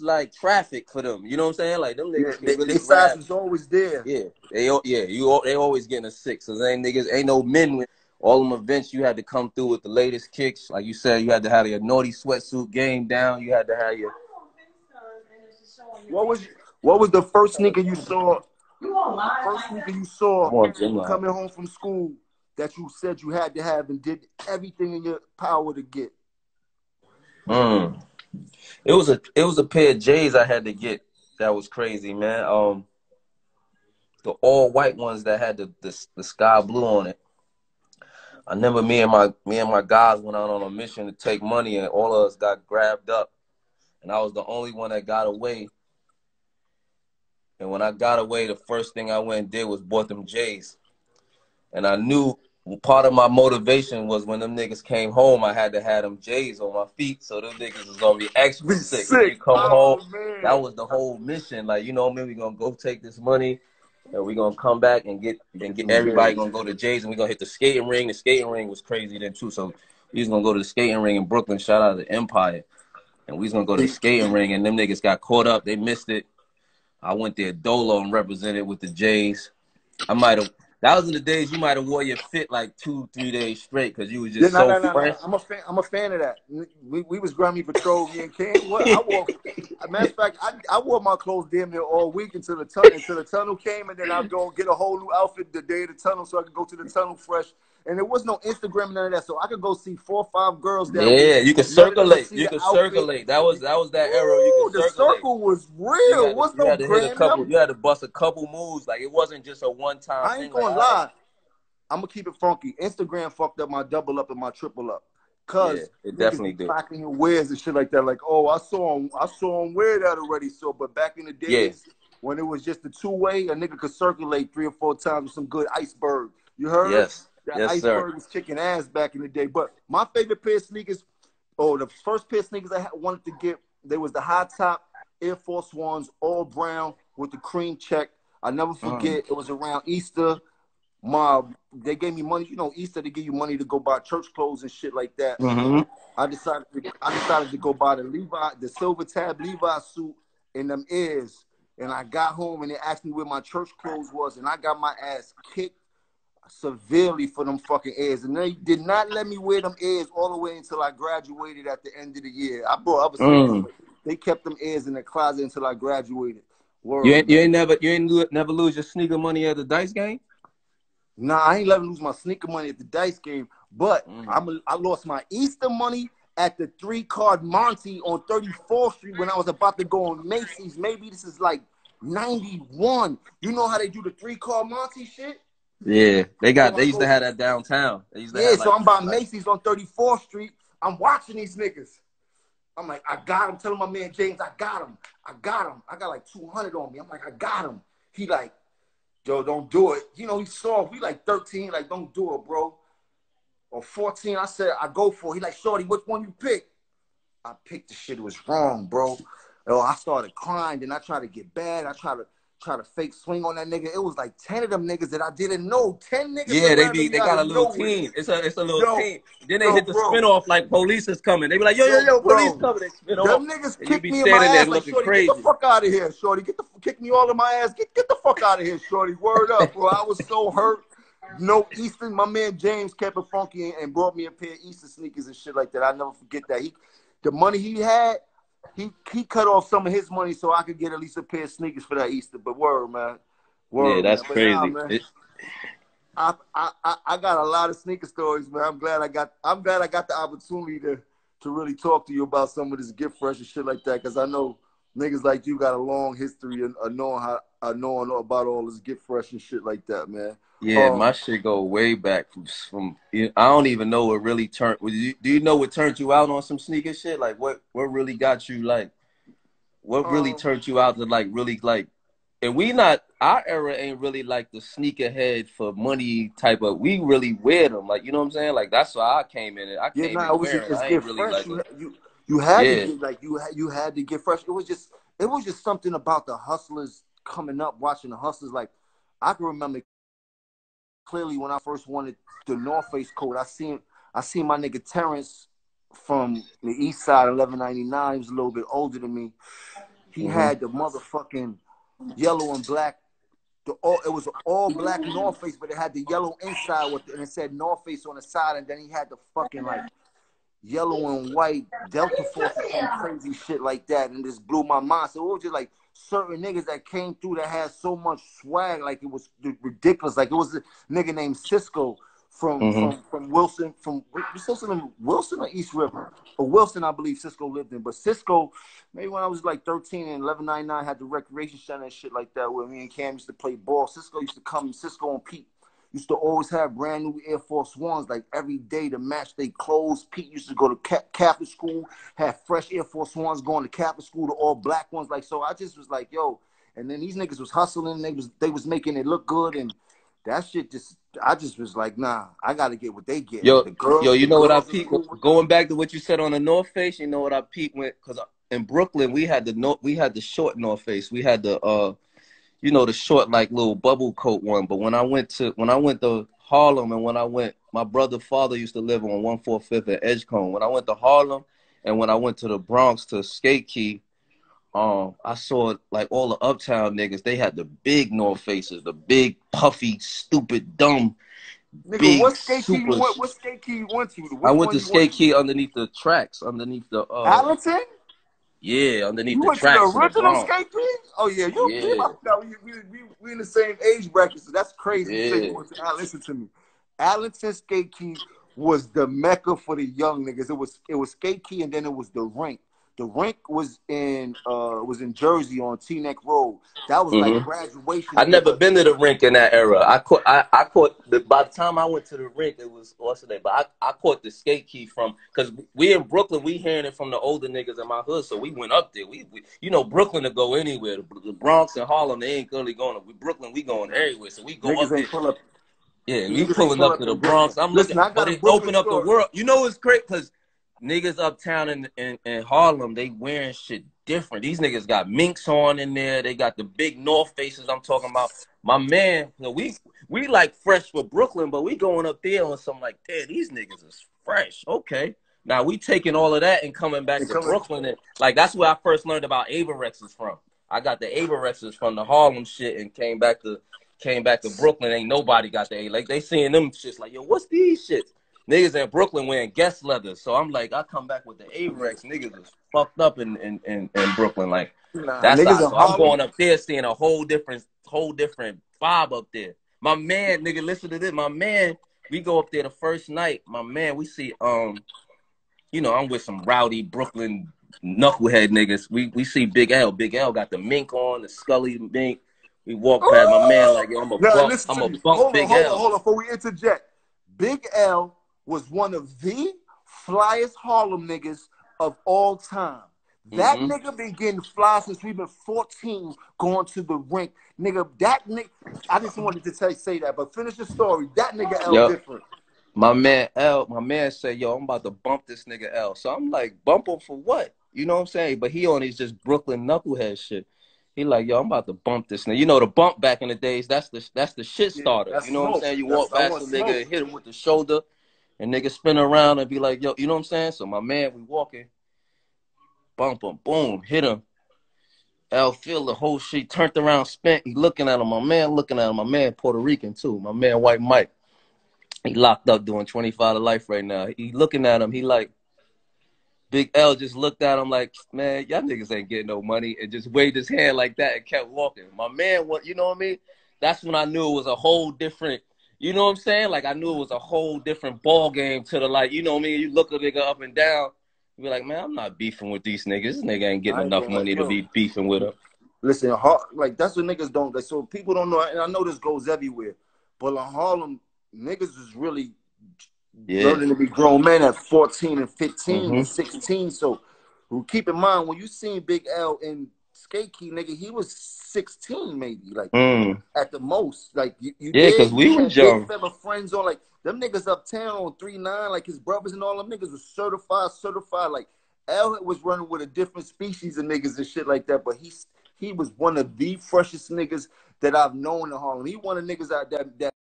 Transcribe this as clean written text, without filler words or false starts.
like traffic for them. You know what I'm saying? Like them niggas can really their size grab. was always there. Yeah, they always getting a 6. So they niggas ain't no men with all them events. You had to come through with the latest kicks. Like you said, you had to have your naughty sweatsuit game down. You had to have your. What was the first sneaker you saw? First sneaker you saw coming home from school that you said you had to have and did everything in your power to get? It was a pair of J's I had to get. That was crazy, man. The all white ones that had the sky blue on it. I remember me and my guys went out on a mission to take money, and all of us got grabbed up, and I was the only one that got away. And when I got away, the first thing I went and did was bought them J's. And I knew part of my motivation was when them niggas came home, I had to have them J's on my feet, so them niggas was gonna be extra sick. When you come home, man. That was the whole mission. Like, you know what I mean? We gonna go take this money, and we gonna come back and get everybody gonna go to J's, and we gonna hit the skating ring. The skating ring was crazy then too. So we was gonna go to the skating ring in Brooklyn. Shout out to Empire. And we was gonna go to the skating ring, and them niggas got caught up. They missed it. I went there dolo and represented with the J's. That was in the days you might have wore your fit like 2-3 days straight because you was just fresh. I'm a fan of that. We was Grammy Patrol, me and King. What matter of fact, I wore my clothes damn near all week until the tunnel came, and then I'd go get a whole new outfit the day of the tunnel so I could go to the tunnel fresh. And there was no Instagram, none of that, so I could go see 4 or 5 girls that week. You could circulate. You could circulate. That was that era. You could circulate. The circle was real. You had to bust a couple moves. Like, it wasn't just a one-time thing. I ain't gonna lie. I'm gonna keep it funky. Instagram fucked up my double up and my triple up. Cause it definitely did. Tracking your wears and shit like that. Like, oh, I saw him wear that already. So, but back in the days when it was just a 2-way, a nigga could circulate 3 or 4 times with some good iceberg. You heard? Yes. That iceberg was kicking ass back in the day. But my favorite pair of sneakers, the first pair of sneakers I wanted to get, there was the high top Air Force Ones, all brown with the cream check. I never forget. It was around Easter. They gave me money. You know, Easter, they give you money to go buy church clothes and shit like that. I decided to go buy the silver tab Levi suit and them Airs. And I got home and they asked me where my church clothes was, and I got my ass kicked severely for them fucking Airs. And they did not let me wear them Airs all the way until I graduated at the end of the year. I brought other sneakers, but they kept them Airs in the closet until I graduated. You ain't never lose your sneaker money at the dice game? Nah, I ain't never lose my sneaker money at the dice game, but I lost my Easter money at the 3-card Monty on 34th Street when I was about to go on Macy's. Maybe this is like 91. You know how they do the 3-card Monty shit? Yeah, they used to have that downtown. So I'm by Macy's on 34th Street. I'm watching these niggas. I'm like, I got him. Telling my man James, I got him. I got like 200 on me. I'm like, I got him. He like, yo, don't do it. You know, he's soft. We like 13, like, don't do it, bro. Or 14, I said, I go for it. He like, shorty, which one you pick? I picked the shit. It was wrong, bro. Yo, I started crying. Then I tried to get bad. I tried to fake swing on that nigga. It was like 10 of them niggas that I didn't know. 10 niggas. Yeah, they got a little team. It's a little team. Then they hit the spin off like police is coming. They be like, yo, police coming. They spin off. Them niggas kick me in my ass like, shorty, crazy. Get the fuck out of here, shorty. Kick me all in my ass. Get the fuck out of here, shorty. Word up, bro. I was so hurt. No Easter. My man James kept it funky and brought me a pair of Easter sneakers and shit like that. I never forget that. The money he had, he cut off some of his money so I could get at least a pair of sneakers for that Easter. But word, man. Word, yeah, that's man. crazy. Nah, man. I got a lot of sneaker stories, man. I'm glad I got the opportunity to really talk to you about some of this gift fresh and shit like that, because I know niggas like you got a long history of knowing about all this gift fresh and shit like that, man. Yeah, my shit go way back from I don't even know what really turned. Do you know what turned you out on some sneaker shit? Like what really got you like? What really turned you out to like really like? And our era ain't really like the sneakerhead for money type of. We really wear them, like, you know what I'm saying? Like that's why I came in. I ain't really fresh. Like you had to get, like you had to get fresh. It was just something about the hustlers coming up, watching the hustlers. Like I can remember clearly when I first wanted the North Face coat. I seen my nigga Terrence from the East Side, 1199. He was a little bit older than me. he had the motherfucking yellow and black. It was an all black North Face, but it had the yellow inside with it, and it said North Face on the side, and then he had the fucking like yellow and white Delta Force or some crazy shit like that, and this blew my mind. So it was just like certain niggas that came through that had so much swag, like it was ridiculous. Like it was a nigga named Cisco from Wilson, Wilson or East River, or Wilson, I believe Cisco lived in. But Cisco, maybe when I was like 13 and 1199 had the recreation center and shit like that, where me and Cam used to play ball. Cisco used to come. Cisco and Pete used to always have brand new Air Force Ones, like every day to match they clothes. Pete used to go to Catholic school, have fresh Air Force Ones, going to Catholic school, the all black ones. Like, so I just was like, yo. And then these niggas was hustling. They was making it look good, and that shit I just was like, nah, I gotta get what they get. Yo, The girls, you know what I peeped? cool. Going back to what you said on the North Face, you know what I peeped with? Because in Brooklyn, we had the short North Face. We had the the short like little bubble coat one. But when I went to Harlem, and my brother's father used to live on 145th and Edgecombe. When I went to Harlem, and when I went to the Bronx to Skate Key, I saw like all the uptown niggas. They had the big North Faces, the big puffy, stupid, dumb, nigga, big. what skate key you went? What skate key you went to? I went to Skate Key underneath the tracks, underneath the Arlington. Yeah, underneath You the went tracks. To the original Skate Key? Oh yeah, we in the same age bracket, so that's crazy. Yeah. You say you went to listen to me. Arlington Skate Key was the mecca for the young niggas. It was Skate Key, and then it was the rink. The rink was in Jersey on Teaneck Road. That was like graduation. I never been to the rink in that era. I caught by the time I went to the rink, it was what's the name? But I caught the Skate Key from, because we in Brooklyn, we hearing it from the older niggas in my hood, so we went up there. We Brooklyn to go anywhere. The Bronx and Harlem, they ain't really going. Brooklyn, we going everywhere, so we go niggas up there. Pull up. Yeah, we pulling up to the Bronx. I'm looking, but it opened up the world. You know what's great? Because niggas uptown in Harlem, they wearing shit different. These niggas got minks on in there. They got the big North Faces I'm talking about. My man, we like fresh for Brooklyn, but we going up there on something like, damn, these niggas is fresh. Okay. Now we taking all of that and coming back to Brooklyn. And like, that's where I first learned about Averexes from. I got the Averexes from the Harlem shit and came back to Brooklyn. Ain't nobody got the A. Like, they seeing them shits like, yo, what's these shits? Niggas in Brooklyn wearing Guess leather. So I'm like, I come back with the Averex. Niggas is fucked up in Brooklyn. Like, that's how. So I'm going up there seeing a whole different vibe up there. My man, nigga, listen to this. My man, we go up there the first night. My man, we see, I'm with some rowdy Brooklyn knucklehead niggas. We see Big L. Big L got the mink on, the Scully mink. We walk past my man like, yo, I'm a bump Big L. Hold on, before we interject. Big L was one of the flyest Harlem niggas of all time. That nigga been getting fly since we've been 14 going to the rink. Nigga, that nigga, I just wanted to say that, but finish the story. That nigga L different. My man said, yo, I'm about to bump this nigga L. So I'm like, bump him for what? You know what I'm saying? But he on his just Brooklyn knucklehead shit. He like, yo, I'm about to bump this nigga. You know, the bump back in the days, that's the shit starter. You know what I'm saying? You walk past the nigga and hit him with the shoulder, and nigga spin around and be like, yo, you know what I'm saying? So my man, we walking, bump him, boom, hit him. L feel the whole shit, turned around, spent. He looking at him. My man looking at him. My man Puerto Rican too. My man White Mike. He locked up doing 25 to life right now. He looking at him. He like, Big L just looked at him like, man, y'all niggas ain't getting no money, and just waved his hand like that and kept walking. My man, you know what I mean? That's when I knew it was a whole different, you know what I'm saying? Like, I knew it was a whole different ball game to the, like, you know what I mean? You look a nigga up and down, you be like, man, I'm not beefing with these niggas. This nigga ain't getting enough money to be beefing with him. Listen, like, that's what niggas don't, like, so people don't know, and I know this goes everywhere, but in Harlem, niggas is really learning to be grown men at 14 and 15 and 16. So keep in mind, when you seen Big L in Skate Key, nigga, he was 16 maybe, like at the most. Like you because we were young. Big friends on, like, them niggas uptown on 3-9, like his brothers and all them niggas was certified. Like, L was running with a different species of niggas and shit like that, but he was one of the freshest niggas that I've known in Harlem. He one of the niggas out that